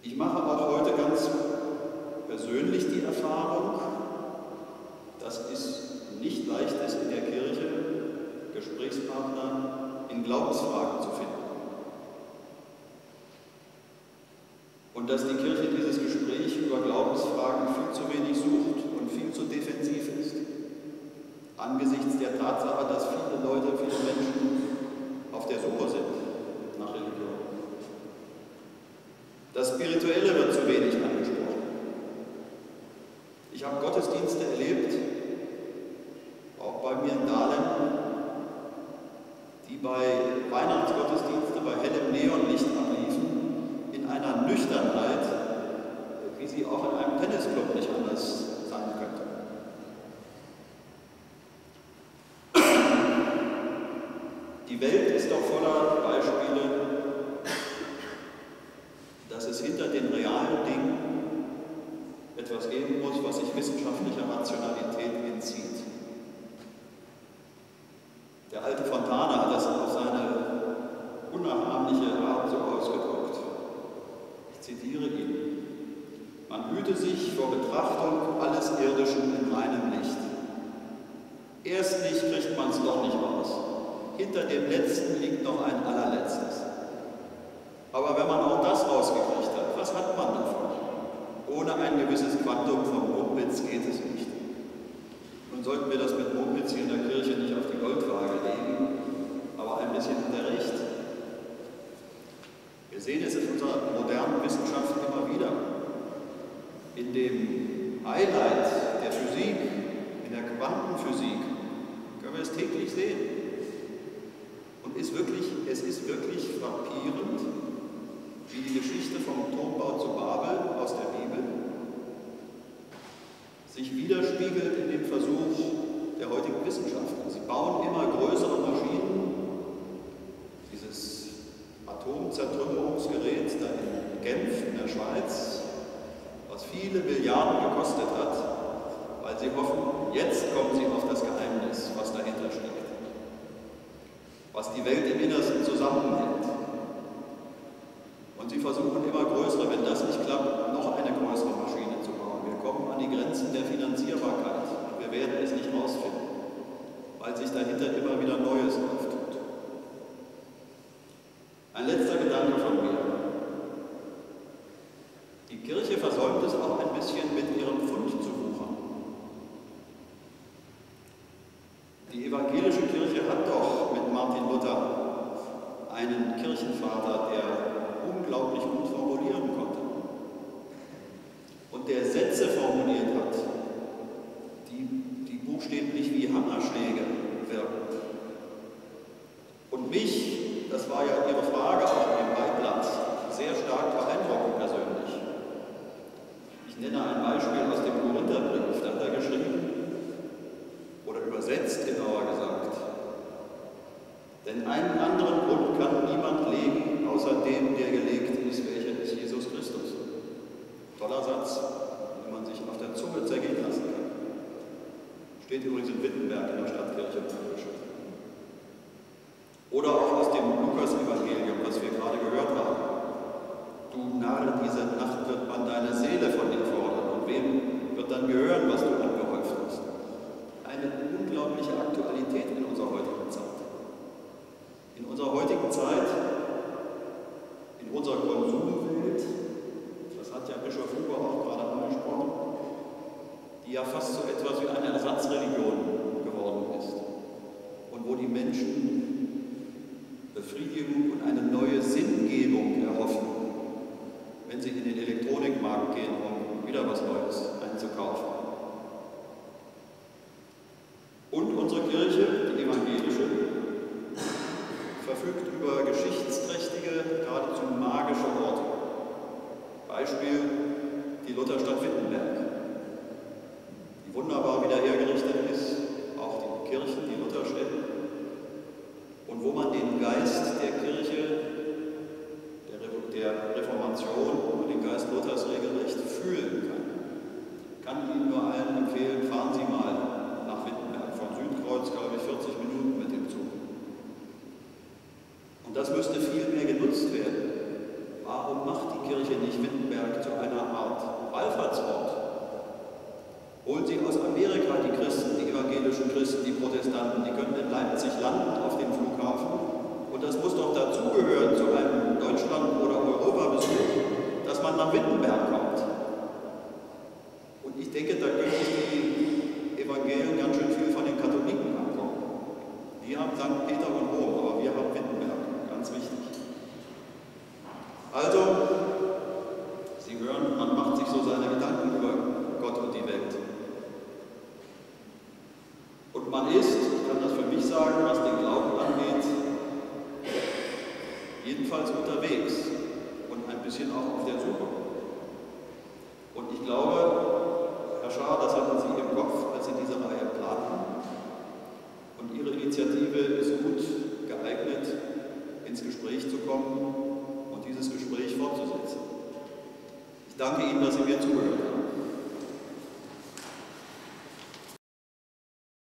Ich mache auch heute ganz persönlich die Erfahrung, dass es nicht leicht ist, in der Kirche Gesprächspartner in Glaubensfragen zu finden. Und dass die Kirche dieses Gespräch über Glaubensfragen viel zu wenig sucht und viel zu defensiv ist. Angesichts der Tatsache, dass viele Leute, viele Menschen auf der Suche sind nach Religion. Das Spirituelle wird zu wenig angesprochen. Ich habe Gottesdienste erlebt, auch bei mir in Dahlem, die bei Weihnachtsgottesdienste bei hellem Neonlicht abliefen, in einer Nüchternheit, wie sie auch in einem Tennisclub nicht anders sein könnte. Die Welt ist doch voller Beispiele, dass es hinter den realen Dingen etwas geben muss, was sich wissenschaftlicher Rationalität entzieht. Der alte Fontana hat das auf seine unnachahmliche Art so ausgedrückt. Ich zitiere ihn: Man hüte sich vor Betrachtung alles Irdischen in reinem Licht. Erstlich kriegt man es doch nicht raus. Hinter dem Letzten liegt noch ein Allerletztes. Aber wenn man auch das rausgekriegt hat, was hat man davon? Ohne ein gewisses Quantum vom Mumpitz geht es nicht. Nun sollten wir das mit Mumpitz hier in der Kirche nicht auf die Goldwaage legen, aber ein bisschen hat er recht. Wir sehen es in unserer modernen Wissenschaft immer wieder. In dem Highlight der Physik, in der Quantenphysik, können wir es täglich sehen. Und es ist wirklich frappierend, wie die Geschichte vom Turmbau zu Babel aus der Bibel sich widerspiegelt in dem Versuch der heutigen Wissenschaften. Sie bauen immer größere Maschinen. Dieses Atomzertrümmerungsgerät da in Genf in der Schweiz, was viele Milliarden gekostet hat, weil sie hoffen, jetzt kommen sie auf das Geheimnis, was dahinter steckt, was die Welt im Innersten zusammenhält. Und sie versuchen immer größere, wenn das nicht klappt, noch eine größere Maschine zu bauen. Wir kommen an die Grenzen der Finanzierbarkeit. Wir werden es nicht rausfinden, weil sich dahinter immer wieder Neues auftut. Ein letzter Gedanke von mir. Die Kirche versäumt es auch ein bisschen, mit ihrem Pfund zu wuchern. Die evangelische Kirche hat doch mit Martin Luther einen Kirchenvater, der unglaublich gut formulieren konnte und der Sätze formuliert hat, die buchstäblich wie Hammerschläge wirken. Und mich, das war ja Ihre Frage auch im Beiblatt, sehr stark beeindrucken persönlich. Ich nenne ein Beispiel aus dem Korintherbrief, da hat er geschrieben, oder übersetzt genauer gesagt: Denn einen anderen Grund kann niemand legen, außer dem, der gelegt ist, welcher ist Jesus Christus. Toller Satz, den man sich auf der Zunge zergehen lassen kann. Steht übrigens in Wittenberg in der Stadtkirche. Oder auch aus dem Lukas-Evangelium, was wir gerade gehört haben. Du Narr, diese Nacht wird man deine Seele von dir fordern. Und wem wird dann gehören, was du angehäuft hast? Eine unglaubliche Aktualität in unserer heutigen Zeit. In unserer heutigen Zeit, in unserer Konsumwelt, das hat ja Bischof Huber auch gerade angesprochen, die ja fast so etwas wie eine Ersatzreligion geworden ist und wo die Menschen Befriedigung und eine neue Sinngebung erhoffen, wenn sie in den Elektronikmarkt gehen, um wieder was Neues einzukaufen. Und unsere Kirche, die evangelische, verfügt über geschichtsträchtige, geradezu magische Orte. Beispiel die Lutherstadt Wittenberg, die wunderbar wieder hergerichtet ist, auch die Kirchen, die Lutherstätten, und wo man den Geist der Kirche, der Reformation und den Geist Luthers regelrecht fühlen kann. Ich kann Ihnen nur allen empfehlen, fahren Sie mal nach Wittenberg, von Südkreuz, glaube ich, 40 Minuten mit dem Zug. Und das müsste viel mehr genutzt werden. Warum macht die die Kirche nicht Wittenberg zu einer Art Wallfahrtsort. Holen Sie aus Amerika die Christen, die evangelischen Christen, die Protestanten, die können in Leipzig landen auf dem Flughafen. Und das muss doch dazugehören zu einem Deutschland- oder Europabesuch, dass man nach Wittenberg kommt. Und ich denke, da können sich die Evangelien ganz schön viel von den Katholiken abgucken. Die haben St. Peter und Rom, aber wir haben Wittenberg, ganz wichtig. Also, Sie hören, man macht sich so seine Gedanken über Gott und die Welt. Und man ist, ich kann das für mich sagen, was den Glauben angeht, jedenfalls unterwegs und ein bisschen auch auf der Suche. Und ich glaube, Herr Schaar, das hatten Sie im Kopf, als Sie diese Reihe planten. Und Ihre Initiative ist gut geeignet, ins Gespräch zu kommen und dieses Gespräch fortzusetzen. Ich danke Ihnen, dass Sie mir zugehört haben.